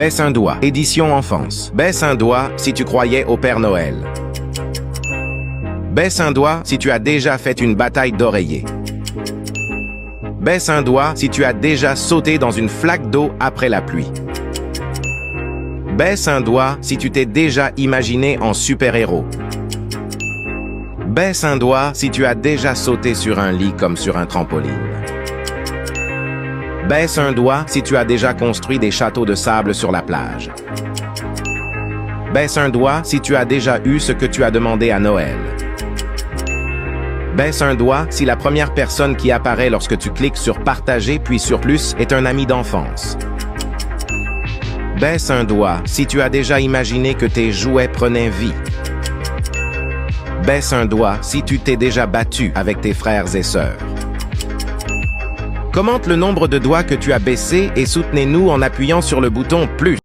Baisse un doigt. Édition enfance. Baisse un doigt si tu croyais au Père Noël. Baisse un doigt si tu as déjà fait une bataille d'oreiller. Baisse un doigt si tu as déjà sauté dans une flaque d'eau après la pluie. Baisse un doigt si tu t'es déjà imaginé en super-héros. Baisse un doigt si tu as déjà sauté sur un lit comme sur un trampoline. Baisse un doigt si tu as déjà construit des châteaux de sable sur la plage. Baisse un doigt si tu as déjà eu ce que tu as demandé à Noël. Baisse un doigt si la première personne qui apparaît lorsque tu cliques sur « Partager » puis sur « Plus » est un ami d'enfance. Baisse un doigt si tu as déjà imaginé que tes jouets prenaient vie. Baisse un doigt si tu t'es déjà battu avec tes frères et sœurs. Commente le nombre de doigts que tu as baissés et soutenez-nous en appuyant sur le bouton « Plus ».